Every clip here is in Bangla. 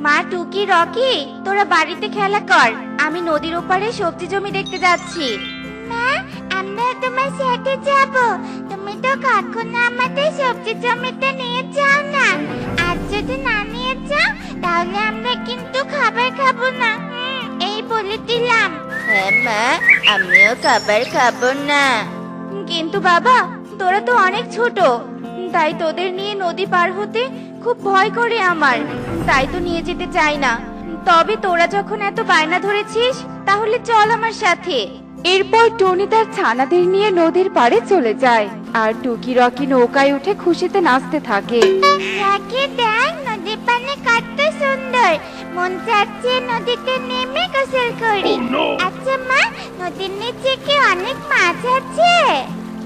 মা, টুকি, রকি, তোরা বাড়িতে খেলা কর, আমি নদীর ওপারে সবজি জমি দেখতে যাচ্ছি। মা, আমরা তোমার সাথে যাব। তুমি তো কখনো আমাদের সবজি জমিতে নিয়ে যাও না। আর যদি না নিয়ে যাও তাহলে আমরা কিন্তু খাবার খাবো না, এই বলে দিলাম। হ্যাঁ মা, আমিও খাবার খাবো না। কিন্তু বাবা, তোরা তো অনেক ছোট, তাই তোদের নিয়ে নদী পার হতে খুব ভয় করে আমার, তাই তো নিয়ে যেতে চাই না। তবে তোরা যখন এত বায়না ধরেছিস তাহলে চল আমার সাথে। এরপর টুনি তার ছানাদের নিয়ে নদীর পাড়ে চলে যায়, আর টুকি রকি নৌকায় উঠে খুশিতে নাচতে থাকে। রকি, দেখ নদীর পানি কত সুন্দর, মন চাচ্ছে নদীতে নেমে গোসল করি। আচ্ছা মা, নদীর নিচে কি অনেক মাছ আছে?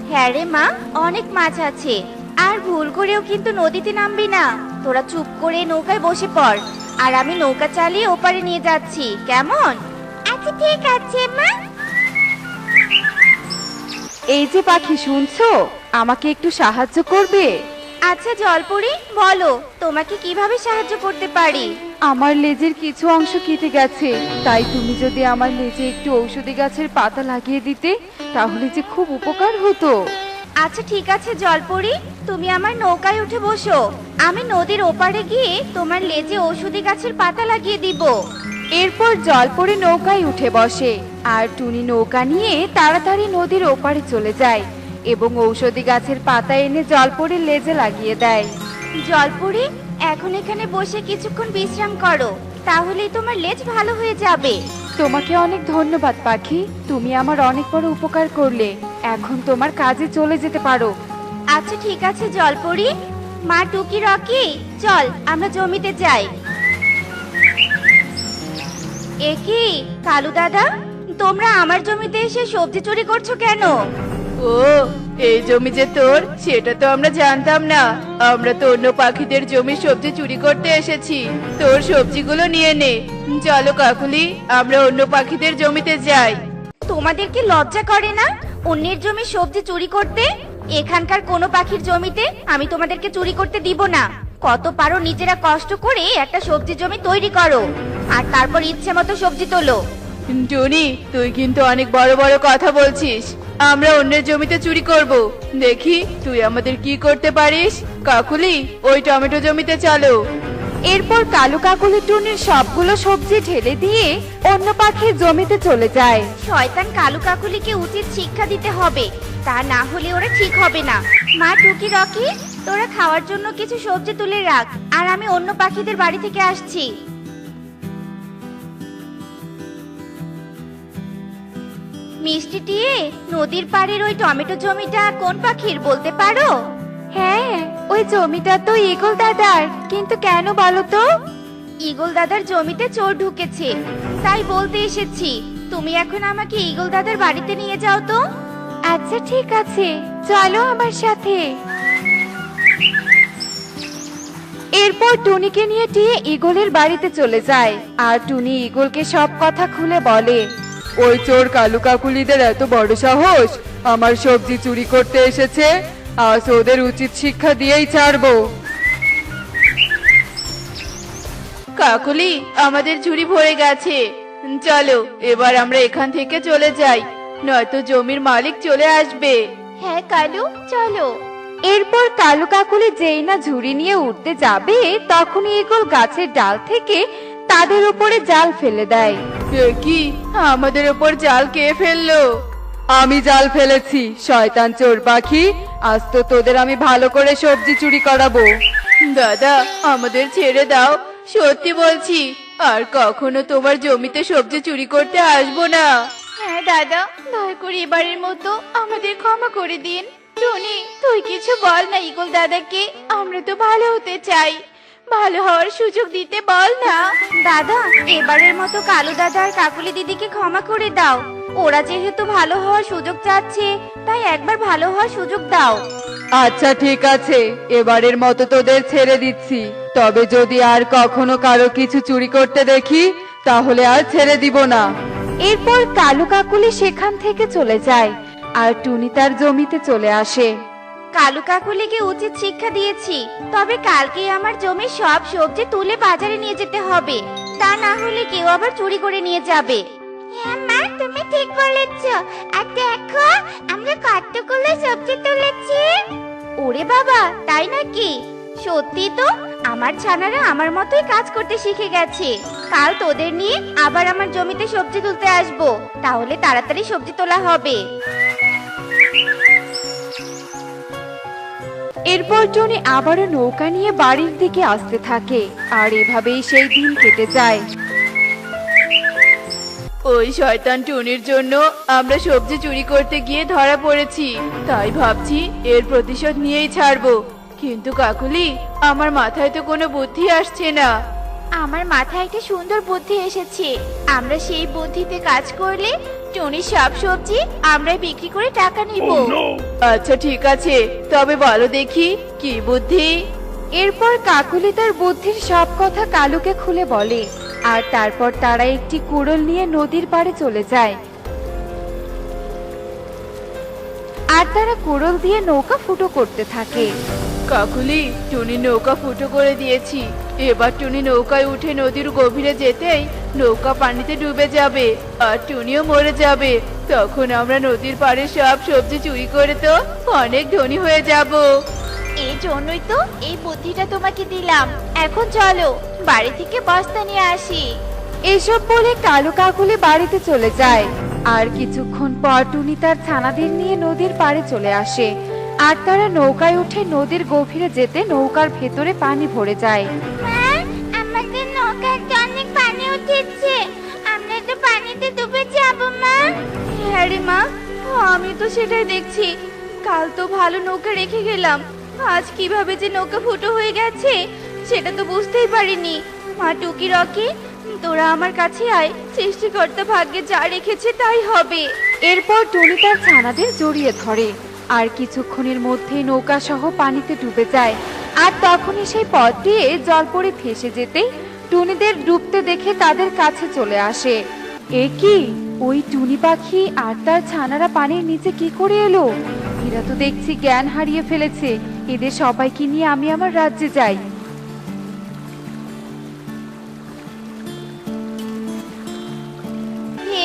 হ্যাঁ রে মা, অনেক মাছ আছে। আর ভুল করেও কিন্তু নদীতে নামবি না। তোরা চুপ করে নৌকায় বসে পড়, আর আমি নৌকা চালিয়ে ওপারে নিয়ে যাচ্ছি, কেমন? আচ্ছা ঠিক আছে মা। এই যে পাখি, শুনছো? আমাকে একটু সাহায্য করবে? আচ্ছা জলপরি, বলো তোমাকে কিভাবে সাহায্য করতে পারি? আমার লেজের কিছু অংশ কেটে গেছে, তাই তুমি যদি আমার লেজে একটু ঔষধি গাছের পাতা লাগিয়ে দিতে তাহলে যে খুব উপকার হতো। আচ্ছা ঠিক আছে জলপরি, তুমি আমার নৌকায় উঠে বসো, আমি নদীর ওপারে গিয়ে তোমার লেজে ঔষধি গাছের পাতা লাগিয়ে দিব। এরপর জলপরি নৌকায় উঠে বসে, আর টুনি নৌকা নিয়ে তাড়াতাড়ি নদীর ওপারে চলে যায় এবং ঔষধি গাছের পাতা এনে জলপরির লেজে লাগিয়ে দেয়। জলপরি, এখন এখানে বসে কিছুক্ষণ বিশ্রাম করো, তাহলেই তোমার লেজ ভালো হয়ে যাবে। তোমাকে অনেক ধন্যবাদ পাখি, তুমি আমার অনেক বড় উপকার করলে। এখন তোমার কাজে চলে যেতে পারো। আচ্ছা ঠিক আছে জলপরি। মা, টুকি, রকি, চল আমরা জমিতে যাই। এ কি কালু দাদা, তোমরা আমার জমিতে এসে সবজি চুরি করছো কেন? ও, এই জমি যে তোর সেটা তো আমরা জানতাম না। আমরা তো অন্য পাখিদের জমি সবজি চুরি করতে এসেছি। তোর সবজিগুলো নিয়ে নে। চলো কাকুলি, আমরা অন্য পাখিদের জমিতে যাই। তোমাদের কি লজ্জা করে না অন্যের জমি সবজি চুরি করতে? এখানকার কোনো পাখির জমিতে আমি তোমাদেরকে চুরি করতে দিব না। কত পারো নিজেরা কষ্ট করে একটা সবজি জমি তৈরি করো, আর তারপর ইচ্ছে মতো সবজি তোলো। টুনি, তুই কিন্তু অনেক বড় বড় কথা বলছিস। আমরা অন্যের জমিতে চুরি করব? দেখি তুই আমাদের কি করতে পারিস। কাকুলি, ওই টমেটো জমিতে চলো। এরপর কালু কাকুলি টুনির সবগুলো সবজি ঢেলে দিয়ে অন্য পাখির জমিতে চলে যায়। শয়তান কালু কাকুলিকে উচিত শিক্ষা দিতে হবে, তা না হলে ওরা ঠিক হবে না। মা, টুকি, রকি, তোরা খাওয়ার জন্য কিছু সবজি তুলে রাখ, আর আমি অন্য পাখিদের বাড়ি থেকে আসছি। মিষ্টি টিয়ে, নদীর পাড়ের ওই টমেটো জমিটা কোন পাখির বলতে পারো? হ্যাঁ, ওই জমিটা তো ঈগল দাদার, কিন্তু কেন বলো তো? ঈগল দাদার জমিতে চোর ঢুকেছে, তাই বলতে এসেছি। তুমি এখন আমাকে ঈগল দাদার বাড়িতে নিয়ে যাও তো। আচ্ছা ঠিক আছে, চলো আমার সাথে। এরপর টুনিকে নিয়ে টিয়ে ঈগলের বাড়িতে চলে যায়, আর টুনি ঈগলকে সব কথা খুলে বলে। ওই চোর কালু কাকুলিদের এত বড় সাহস, আমার সবজি চুরি করতে এসেছে। আজ ওদের উচিত শিক্ষা দিয়েই ছাড়বো। কাকুলি, আমাদের ঝুড়ি ভরে গেছে। চলো এবার আমরা এখান থেকে চলে যাই, নয়তো জমির মালিক চলে আসবে। হ্যাঁ কালু, চলো। এরপর কালু কাকুলি যেই না ঝুড়ি নিয়ে উঠতে যাবে তখনই ঈগল গাছের ডাল থেকে তাদের উপরে জাল ফেলে দেয়। এ কি, আমাদের উপর জাল কে ফেললো? আমি জাল ফেলেছি, শয়তান চোর পাখি। আজ তো তোদের আমি ভালো করে সবজি চুরি করাবো। দাদা, আমাদের ছেড়ে দাও, সত্যি বলছি, আর কখনো তোমার জমিতে সবজি চুরি করতে আসবো না। হ্যাঁ দাদা, দয়া করে এবারের মতো আমাদের ক্ষমা করে দিন। টনি, তুই কিছু বল না ঈগল দাদাকে, আমরা তো ভালো হতে চাই, ভালো হওয়ার সুযোগ দিতে বল না। দাদা, এবারের মতো কালু দাদা আর কাকুলি দিদিকে ক্ষমা করে দাও। ওরা যেহেতু ভালো হওয়ার সুযোগ চাচ্ছে, তাই একবার ভালো হওয়ার সুযোগ দাও। আচ্ছা ঠিক আছে, এবারের মতো তোদের ছেড়ে দিচ্ছি। তবে যদি আর কখনো কারো কিছু চুরি করতে দেখি তাহলে আর ছেড়ে দিব না। এরপর কালু কাকুলি সেখান থেকে চলে যায়, আর টুনি তার জমিতে চলে আসে। কালু কাকুলিকে উচিত শিক্ষা দিয়েছি, তবে কালকে আমার জমির সব সবজি তুলে বাজারে নিয়ে যেতে হবে, তা না হলে কেউ আবার চুরি করে নিয়ে যাবে। হ্যাঁ মা, তুমি ঠিক বলেছ। আর দেখো আমরা কতগুলো সবজি তুলেছি। ওরে বাবা, তাই নাকি? সত্যি তো, আমার ছানারা আমার মতোই কাজ করতে শিখে গেছে। কাল তোদের নিয়ে আবার আমার জমিতে সবজি তুলতে আসবো, তাহলে তাড়াতাড়ি সবজি তোলা হবে। এরপর টনি আবারও নৌকা নিয়ে বাড়ির দিকে আসতে থাকে, আর এভাবেই সেই দিন কেটে যায়। ওই শয়তান টুনির জন্য আমরা সবজি চুরি করতে গিয়ে ধরা পড়েছি, তাই ভাবছি এর প্রতিশোধ নিয়েই ছাড়বো। কিন্তু কাকুলি, আমার মাথায় তো কোনো বুদ্ধি আসছে না। আমার মাথায় একটা সুন্দর বুদ্ধি এসেছে। আমরা সেই বুদ্ধিতে কাজ করলে টনির সব সবজি আমরাই বিক্রি করে টাকা নিব। আচ্ছা ঠিক আছে, তবে বলো দেখি কি বুদ্ধি। এরপর কাকুলি তার বুদ্ধির সব কথা কালুকে খুলে বলে, আর তারপর তারা একটি কুড়োল নিয়ে নদীর পাড়ে চলে যায়। আর তারা কুড়োল দিয়ে নৌকা ফুটো করতে থাকে। কাকুলি, টুনি নৌকা ফুটো করে দিয়েছি। এবার টুনি নৌকায় উঠে নদীর গভীরে যেতেই নৌকা পানিতে ডুবে যাবে, আর টুনিও মরে যাবে। তখন আমরা নদীর পাড়ে সব সবজি চুরি করে তো অনেক ধনী হয়ে যাব। এই জন্যই তো এই বুদ্ধিটা তোমাকে দিলাম। এখন চলো বাড়ি থেকে বস্তা নিয়ে আসি। এসব বলে কালু কাকুলি বাড়িতে চলে যায়। আর কিছুক্ষণ পর টুনি তার ছানাদের নিয়ে নদীর পাড়ে চলে আসে। আর তারা নৌকায় উঠে নদীর গভীরে যেতে নৌকার ভেতরে পানি ভরে যায়। মা, আমাদের নৌকাতে অনেক পানি উঠেছে, আমরা তো পানিতে ডুবে যাব। মা। হ্যাঁ রে মা, আমি তো সেটাই দেখছি। কাল তো ভালো নৌকা রেখে গেলাম, আজ কিভাবে যে নৌকা ফুটো হয়ে গেছে সেটা তো বুঝতেই পারিনি। মা টুকি রকি, তোরা আমার কাছে আয়, সৃষ্টিকর্তা ভাগ্যে যা রেখেছে তাই হবে। এরপর টুনি তার ছানাদের জড়িয়ে ধরে, আর কিছুক্ষণের মধ্যেই নৌকা সহ পানিতে ডুবে যায়। আর তখনই সেই পথ দিয়ে জলপরি ভেসে যেতেই টুনিদের ডুবতে দেখে তাদের কাছে চলে আসে। এ কি, ওই টুনি পাখি আর তার ছানারা পানির নিচে কি করে এলো? এরা তো দেখছি জ্ঞান হারিয়ে ফেলেছে। এদের সবাইকে নিয়ে আমি আমার রাজ্যে যাই।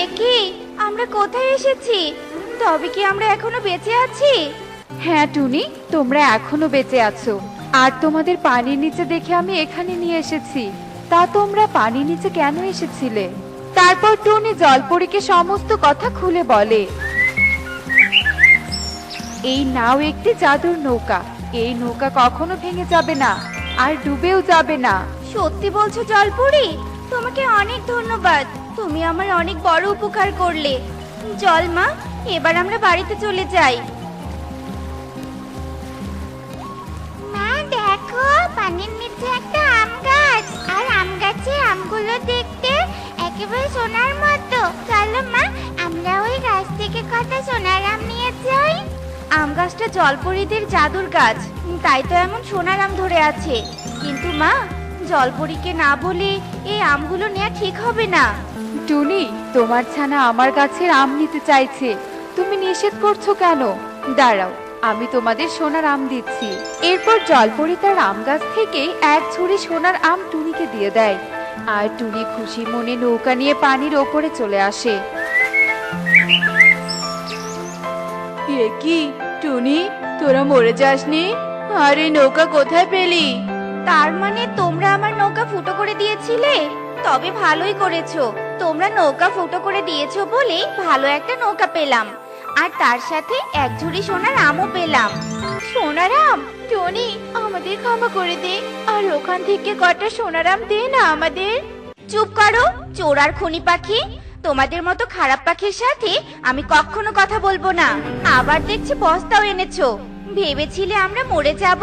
এ কি, আমরা কোথায় এসেছি? তবে কি আমরা এখনো বেঁচে আছি? হ্যাঁ টুনি, তোমরা এখনো বেঁচে আছো। আর তোমাদের পানির নিচে দেখে আমি এখানে নিয়ে এসেছি। তা তোমরা পানির নিচে কেন এসেছিলে? তারপর টুনি জলপরীকে সমস্ত কথা খুলে বলে। এই নাও একটি জাদুর নৌকা। এই নৌকা কখনো ভেঙে যাবে না, আর ডুবেও যাবে না। সত্যি বলছো জলপুরি? তোমাকে অনেক ধন্যবাদ, তুমি আমার অনেক বড় উপকার করলে। চল মা, এবার আমরা বাড়িতে চলে যাই। মা দেখো, পানির নিচে একটা আম গাছ, আর আম গাছে আমগুলো দেখতে একেবারে সোনার মতো। চলো মা, আমরা ওই গাছ থেকে কটা সোনার আম নিয়ে যাই। আম গাছটা জলপরীদের জাদুর গাছ, তাই তো এমন সোনার আম ধরে আছে। কিন্তু মা, জলপরীকে না বলে এই আমগুলো নেওয়া ঠিক হবে না। টুনি, তোমার ছানা আমার গাছের আম নিতে চাইছে, তুমি নিষেধ করছো কেন? দাঁড়াও, আমি তোমাদের সোনার আম দিচ্ছি। এরপর জলপরি তার আম গাছ থেকে এক ঝুড়ি সোনার আম টুনিকে দিয়ে দেয়। আর টুনি খুশি মনে নৌকা নিয়ে পানির ওপরে চলে আসে। এ কি টুনি, তোরা মরে যাসনি? আর এই নৌকা কোথায় পেলি? তার মানে তোমরা আমার নৌকা ফুটো করে দিয়েছিলে? তবে ভালোই করেছো, তোমরা নৌকা ফুটো করে দিয়েছো বলে ভালো একটা নৌকা পেলাম, আর তার সাথে এক ঝুড়ি সোনার আমও পেলাম। সোনার আম? টনি, আমাদের ক্ষমা করে দে, আর ওখান থেকে কটা সোনার আম দে না আমাদের। চুপ করো, চোর আর খুনি পাখি। তোমাদের মতো খারাপ পাখির সাথে আমি কখনো কথা বলবো না। আবার দেখছি বস্তাও এনেছো। ভেবেছিলে আমরা মরে যাব,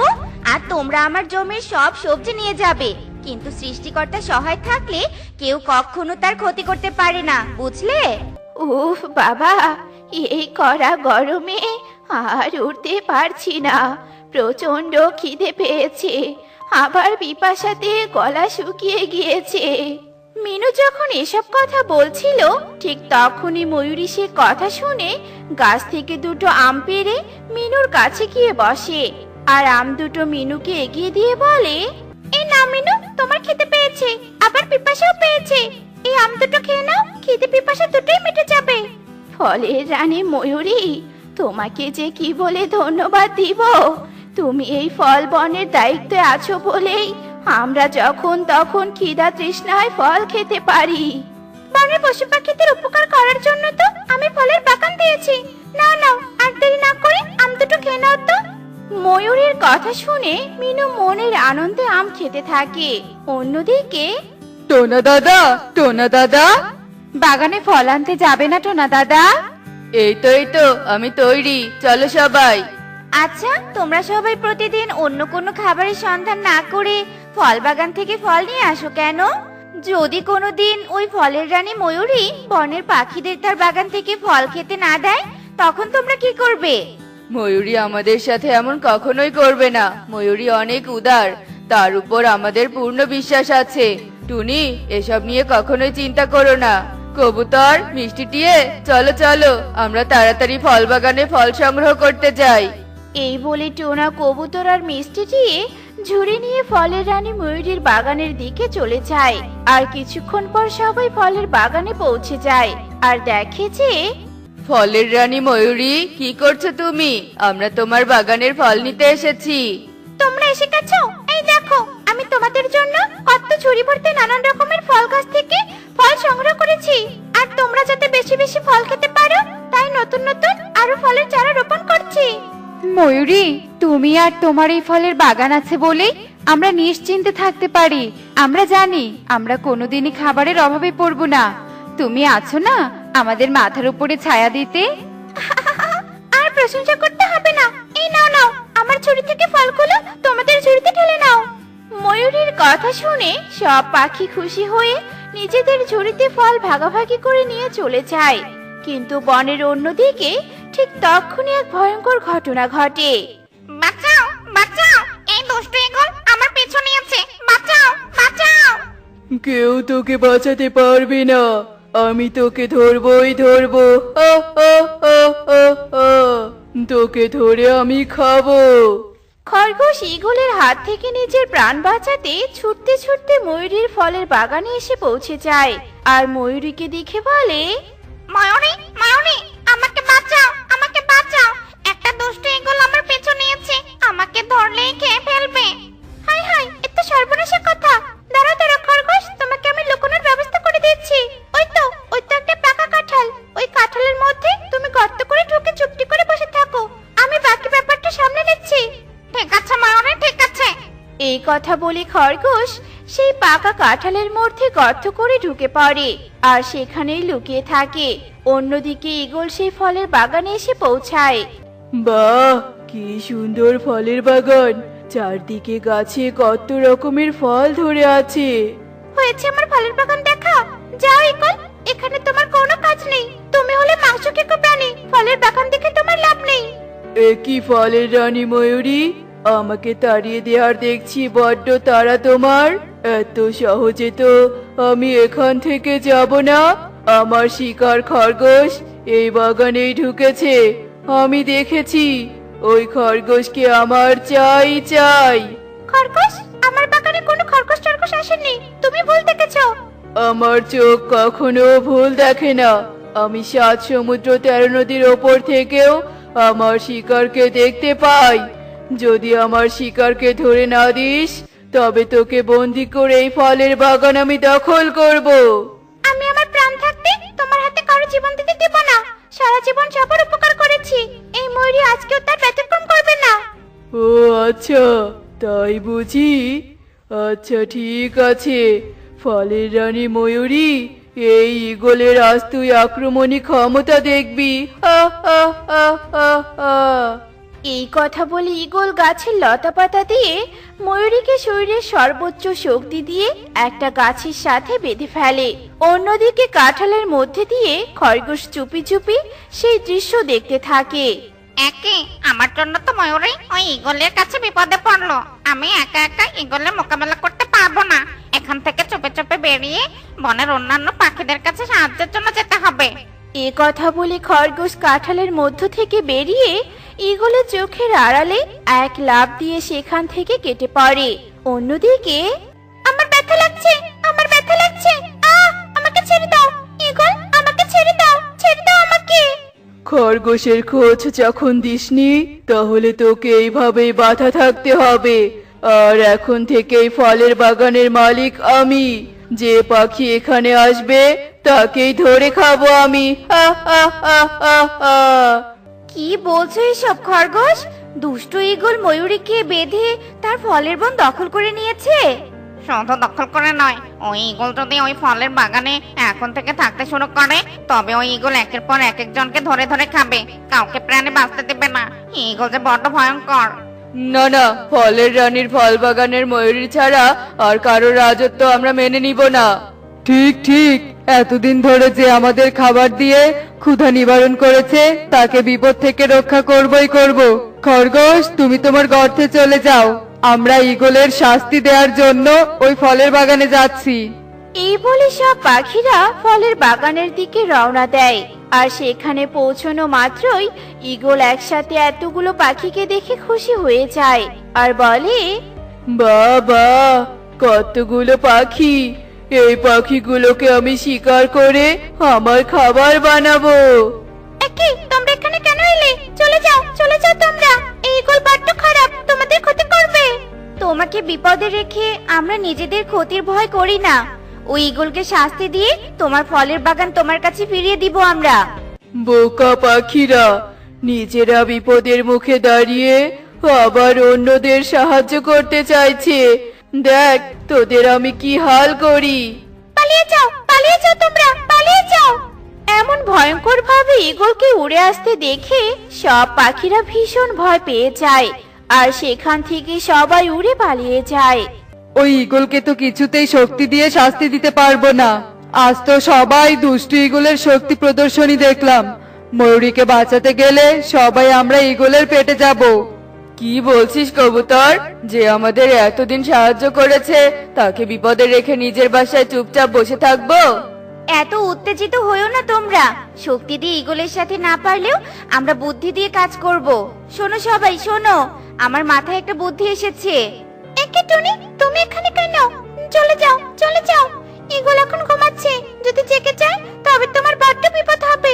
আর তোমরা আমার জমির সব সবজি নিয়ে যাবে। কিন্তু সৃষ্টিকর্তা সহায় থাকলে কেউ কখনো তার ক্ষতি করতে পারে না, বুঝলে? উফ বাবা, এই কড়া গরমে আর উঠতে পারছি না। প্রচন্ড খিদে পেয়েছে, আবার পিপাসাতে গলা শুকিয়ে গিয়েছে। মিনু যখন এসব কথা বলছিল ঠিক তখনই ময়ূরী সে কথা শুনে গাছ থেকে দুটো আম পেড়ে মিনুর কাছে গিয়ে বসে আর আম দুটো মিনুকে এগিয়ে দিয়ে বলে, এই নাও মিনু, তোমার খেতে পেয়েছে, আবার পিপাসাও পেয়েছে। এই আম দুটো খেয়ে নাও, খেতে পিপাসা দুটোই মিটে যাবে। ফলের রানী ময়ূরী, তোমাকে যে কি বলে ধন্যবাদ দিব। তুমি এই ফল বনের দায়িত্বে আছো বলেই আমরা যখন তখন খিদা তৃষ্ণায় ফল খেতে পারি। বনের পশু পাখিদের উপকার করার জন্য তো আমি ফলের বাগান দিয়েছি। নাও নাও, আর দেরি না করে আম দুটো খেয়ে নাও তো। ময়ূরীর কথা শুনে মিনু মনের আনন্দে আম খেতে থাকে। অন্যদিকে টোনা দাদা, টোনা দাদা, বাগানে ফল আনতে যাবে না টোনা দাদা? এই তো আমি তৈরি, চলো সবাই। আচ্ছা, তোমরা সবাই প্রতিদিন অন্য কোনো খাবারের সন্ধান না করে ফল বাগান থেকে ফল নিয়ে আসো কেন? যদি কোনোদিন ওই ফলের রানী ময়ূরী বনের পাখিদের তার বাগান থেকে ফল খেতে না দেয়, তখন তোমরা কি করবে? ময়ূরী আমাদের সাথে এমন কখনোই করবে না। ময়ূরী অনেক উদার, তার উপর আমাদের পূর্ণ বিশ্বাস আছে। টুনি, এসব নিয়ে কখনোই চিন্তা করো না। কবুতর, মিষ্টি টিয়ে, চলো চলো, আমরা তাড়াতাড়ি ফল বাগানে ফল সংগ্রহ করতে যাই। এই বলে টোনা, কবুতর আর মিষ্টি দিয়ে ঝুড়ি নিয়ে ফলের রানী ময়ূরীর বাগানের দিকে চলে যায়। আর কিছুক্ষণ পর সবাই ফলের বাগানে পৌঁছে যায় আর দেখে যে ফলের রানী ময়ূরী, কি করছো তুমি? আমরা তোমার বাগানের ফল নিতে এসেছি। তোমরা এসে গেছো? এই দেখো, আমি তোমাদের জন্য কত ঝুড়ি ভর্তি নানান রকমের ফল গাছ থেকে ফল সংগ্রহ করেছি। আর তোমরা যাতে বেশি বেশি ফল খেতে পারো, তাই নতুন নতুন আরো ফলের চারা রোপণ করছি। ময়ূরী, তুমি আর তোমার এই ফলের বাগান আছে বলেই আমরা নিশ্চিন্তে থাকতে পারি। আমরা জানি আমরা কোনোদিনই খাবারের অভাবে পড়বো না। তুমি আছো না আমাদের মাথার উপরে ছায়া দিতে। আর প্রশংসা করতে হবে না। এই নাও নাও, আমার ঝুড়ি থেকে ফলগুলো তোমাদের ঝুড়িতে ঢেলে নাও। ময়ূরীর কথা শুনে সব পাখি খুশি হয়ে নিজেদের ঝুড়িতে ফল ভাগাভাগি করে নিয়ে চলে যায়। কিন্তু বনের অন্যদিকে ঠিক তখনই এক ভয়ঙ্কর ঘটনা ঘটে। বাঁচাও বাঁচাও, এই দুষ্ট ঈগল আমার পিছু নিয়েছে, বাঁচাও বাঁচাও। কেউ তোকে বাঁচাতে পারবে না, আমি তোকে ধরবই ধরবো। তোকে ধরে আমি খাবো। খরগোশ ঈগলের হাত থেকে নিজের প্রাণ বাঁচাতে ছুটতে ছুটতে ময়ূরীর ফলের বাগানে এসে পৌঁছে যায় আর ময়ূরীকে দেখে বলে, ময়ূরী ময়ূরী, আমাকে বাঁচাও, আমাকে বাঁচাও। একটা দুষ্ট ঈগল আমার পিছু নিয়েছে, আমাকে ধরলেই খেয়ে ফেলবে। হাই হাই, এত সর্বনাশের কথা। দাঁড়াও দাঁড়াও খরগোশ, তোমাকে আমি লুকোনোর ব্যবস্থা করে দিচ্ছি। ওই তো একটা পাকা কাঁঠাল। ওই কাঁঠালের মধ্যে তুমি গর্ত করে ঢুকে চুপটি করে বসে থাকো, আমি বাকি ব্যাপারটা সামলে নিচ্ছি। ঠিক আছে ময়ূরী, ঠিক আছে। এই কথা বলে খরগোশ সেই পাকা কাঁঠালের মধ্যে গর্ত করে ঢুকে পড়ে আর সেখানেই লুকিয়ে থাকে। অন্যদিকে ঈগল সেই ফলের বাগানে এসে পৌঁছায়। বাহ, কি সুন্দর ফলের বাগান! চারদিকে গাছে কত রকমের ফল ধরে আছে। হয়েছে আমার ফলের বাগান দেখা। যাও ঈগল, এখানে তোমার কোনো কাজ নেই। তুমি হলে মাংসখেকো প্রাণী, ফলের বাগান দেখে তোমার লাভ নেই। একই ফলের রানী ময়ূরী, আমাকে তাড়িয়ে দেওয়ার দেখছি বড্ড তাড়া তোমার। এত সহজে তো আমি এখান থেকে যাব না। আমার শিকার খরগোশ এই বাগানেই ঢুকেছে, আমি দেখেছি। ওই খরগোশকে আমার চাই চাই। খরগোশ, আমার বাগানে কোনো খরগোশ টরগোশ আসেনি, তুমি ভুল দেখেছো। আমার চোখ কখনো ভুল দেখে না। আমি 7 সমুদ্র 13 নদীর ওপর থেকেও আমার শিকারকে দেখতে পাই। যদি আমার শিকারকে ধরে না দিস, তবে তোকে বন্দি করে এই ফলের বাগান আমি দখল করব। আমি আমার প্রাণ থাকতে তোমার হাতে কারো জীবন দিতে দেব না। সারা জীবন সবার উপকার করেছি, এই ময়ূরী আজকেও তার ব্যতিক্রম করবে না। ও আচ্ছা, তাই বুঝি? আচ্ছা ঠিক আছে, ফলের রানী ময়ূরী, এই ঈগলের আজ তুই আক্রমণী ক্ষমতা দেখবি। হা হা হা হা হা। এই কথা বলে ঈগল গাছের লতা পাতা দিয়ে ময়ূরীকে শরীরের সর্বোচ্চ শক্তি দিয়ে একটা গাছের সাথে বেঁধে ফেলে। অন্যদিকে কাঁঠালের মধ্যে দিয়ে খরগোশ চুপি চুপি সেই দৃশ্য দেখতে থাকে। একে আমার জন্য তো ময়ূরী ওই ঈগলের কাছে বিপদে পড়লো। আমি একা একা ঈগলের মোকাবেলা করতে পারবো না। এখান থেকে চুপে চুপে বেরিয়ে বনের অন্যান্য পাখিদের কাছে সাহায্যের জন্য যেতে হবে। এ কথা বলে খরগোশ কাঁঠালের মধ্য থেকে বেরিয়ে ঈগলের চোখের আড়ালে এক লাফ দিয়ে সেখান থেকে কেটে পড়ে। অন্যদিকে আমার ব্যথা লাগছে, আমার ব্যথা লাগছে। আমাকে ছেড়ে দাও ঈগল, আমাকে ছেড়ে দাও, ছেড়ে দাও আমাকে। খরগোশের খোঁজ যখন দিসনি তাহলে তোকে এইভাবেই বাধা থাকতে হবে। আর এখন থেকে এই ফলের বাগানের মালিক আমি। যে পাখি এখানে আসবে তাকেই ধরে খাবো আমি। হা হা হা হা হা। কি বলছো এসব খরগোশ? দুষ্ট ঈগল ময়ূরীকে বেঁধে তার ফলের বন দখল করে নিয়েছে। শুধু দখল করে নয়, ওই ঈগল যদি ওই ফলের বাগানে এখন থেকে থাকতে শুরু করে তবে ওই ঈগল একের পর এক একজনকে ধরে ধরে খাবে, কাউকে প্রাণে বাঁচতে দেবে না। ঈগল যে বড্ড ভয়ঙ্কর। না না, ফলের রানীর ফল বাগানের ময়ূরী ছাড়া আর কারোর রাজত্ব আমরা মেনে নিব না। ঠিক ঠিক, এতদিন ধরে যে আমাদের খাবার দিয়ে ক্ষুধা নিবারণ করেছে তাকে বিপদ থেকে রক্ষা করবই করব। খরগোশ, তুমি তোমার গর্তে চলে যাও, আমরা ঈগলের শাস্তি দেওয়ার জন্য ওই ফলের বাগানে যাচ্ছি। এই বলে সব পাখিরা ফলের বাগানের দিকে রওনা দেয়। আর সেখানে পৌঁছানো মাত্রই ঈগল একসাথে এতগুলো পাখিকে দেখে খুশি হয়ে যায় আর বলে, বাবা, কতগুলো পাখি! এই পাখিগুলোকে আমি শিকার করে আমার খাবার বানাবো। একি, তোমরা এখানে কেন এলে? চলে যাও, চলে যাও তোমরা। এই ঈগল বড্ড খারাপ, তোমাদের ক্ষতি করবে। তোমাকে বিপদে রেখে আমরা নিজেদের ক্ষতির ভয় করি না। ওই ঈগলকে শাস্তি দিয়ে তোমার ফলের বাগান তোমার কাছে ফিরিয়ে দিব আমরা। বোকা পাখিরা, নিজেরা বিপদের মুখে দাঁড়িয়ে আবার অন্যদের সাহায্য করতে চাইছে। দেখ তোদের আমি কি হাল করি। পালিয়ে যাও, পালিয়ে যাও তোমরা, পালিয়ে যাও। এমন ভয়ঙ্কর ভাবে ঈগলকে উড়ে আসতে দেখে সব পাখিরা ভীষণ ভয় পেয়ে যায় আর সেখান থেকে সবাই উড়ে পালিয়ে যায়। ওই ঈগলকে তো কিছুতেই শক্তি দিয়ে শাস্তি দিতে পারবো না। আজ তো সবাই দুষ্টু ঈগলের শক্তি প্রদর্শনী দেখলাম। ময়ূরীকে বাঁচাতে গেলে সবাই আমরা ঈগলের পেটে যাব। কি বলছিস কবুতর? যে আমাদের এতদিন সাহায্য করেছে তাকে বিপদে রেখে নিজের বাসায় চুপচাপ বসে থাকবো? এত উত্তেজিত হইও না তোমরা। শক্তি দিয়ে ঈগলের সাথে না পারলেও আমরা বুদ্ধি দিয়ে কাজ করব। শোনো সবাই, শোনো, আমার মাথায় একটা বুদ্ধি এসেছে। একে টুনি, তুমি এখানে কেন? চলে যাও, চলে যাও। ঈগল এখন ঘুমাচ্ছে, যদি জেগে যায় তবে তোমার বড্ড বিপদ হবে।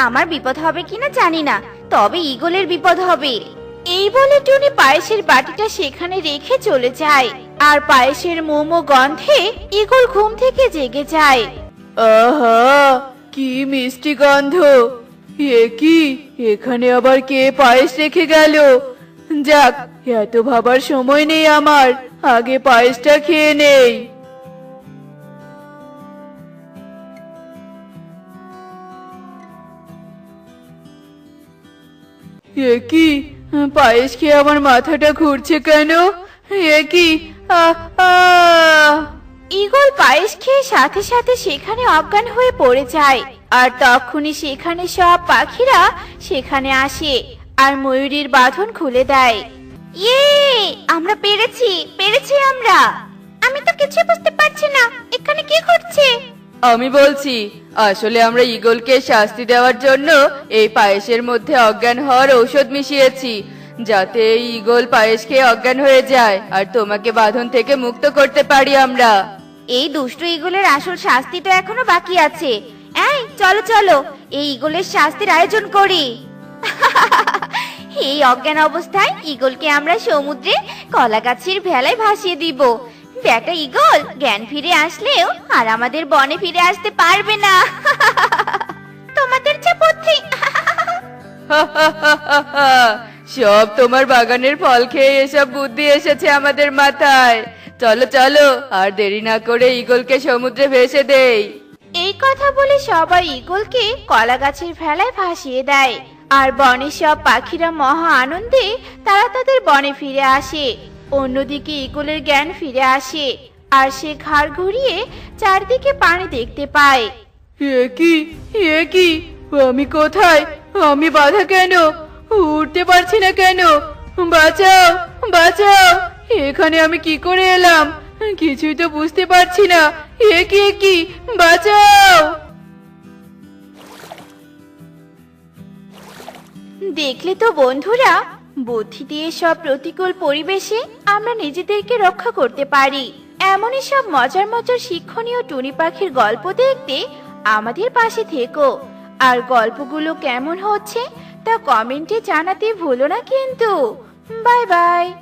আমার বিপদ হবে কিনা জানি না, তবে ঈগলের বিপদ হবে। এই বলে টুনি পায়েসের বাটিটা সেখানে রেখে চলে যায় আর পায়েসের মোমো গন্ধে ঈগল ঘুম থেকে জেগে যায়। আহা, কি মিষ্টি গন্ধ! এ কি, এখানে আবার কে পায়েস রেখে গেল? যাক, এত ভাবার সময় নেই আমার, আগে পায়েসটা খেয়ে নেই। এ কি, পায়েস খেয়ে আমার মাথাটা ঘুরছে কেন? এ কি, আহ আহ! ঈগল পায়েস খেয়ে সাথে সাথে সেখানে অজ্ঞান হয়ে পড়ে যায় আর তখনই সেখানে সব পাখিরা সেখানে আসে আর ময়ূরীর বাঁধন খুলে দেয়। ইয়ে, আমরা পেরেছি, পেরেছি আমরা। আমি তো কিছু বুঝতে পারছি না, এখানে কি ঘটছে? আমি বলছি, আসলে আমরা ঈগলকে শাস্তি দেওয়ার জন্য এই পায়েসের মধ্যে অজ্ঞান হওয়ার ঔষধ মিশিয়েছি, যাতে এই ঈগল পায়েস খেয়ে অজ্ঞান হয়ে যায় আর তোমাকে বাঁধন থেকে মুক্ত করতে পারি আমরা। এই দুষ্ট ঈগলের আসল শাস্তি তো এখনো বাকি আছে। এই চলো চলো, এই ঈগলের শাস্তির আয়োজন করি। এই অজ্ঞান অবস্থায় ঈগলকে আমরা সমুদ্রে কলা গাছের ভেলায় ভাসিয়ে দিব। বেটা ঈগল জ্ঞান ফিরে আসলেও আর আমাদের বনে ফিরে আসতে পারবে না। তোমাদের যে বুদ্ধি! সব তোমার বাগানের ফল খেয়ে এসব বুদ্ধি এসেছে আমাদের মাথায়। চলো চলো, আর দেরি না করে ঈগলকে সমুদ্রে ভেসে দেই। এই কথা বলে সবাই ঈগলকে কলা গাছের ভেলায় ভাসিয়ে দেয় আর বনের সব পাখিরা মহা আনন্দে তারা তাদের বনে ফিরে আসে। অন্যদিকে ঈগলের জ্ঞান ফিরে আসে আর সে ঘাড় ঘুরিয়ে চারদিকে পানি দেখতে পায়। এ কি, এ কি, আমি কোথায়? আমি বাধা কেন? উঠতে পারছি না কেন? বাঁচাও, বাঁচাও! এখানে আমি কি করে এলাম? কিছুই তো বুঝতে পারছি না। এ কি বাঁচাও! দেখলে তো বন্ধুরা, বুদ্ধি দিয়ে সব প্রতিকূল পরিবেশে আমরা নিজেদেরকে রক্ষা করতে পারি। এমনই সব মজার মজার শিক্ষণীয় টুনি পাখির গল্প দেখতে আমাদের পাশে থেকো। আর গল্পগুলো কেমন হচ্ছে তা কমেন্টে জানাতে ভুলো না কিন্তু। Bye bye.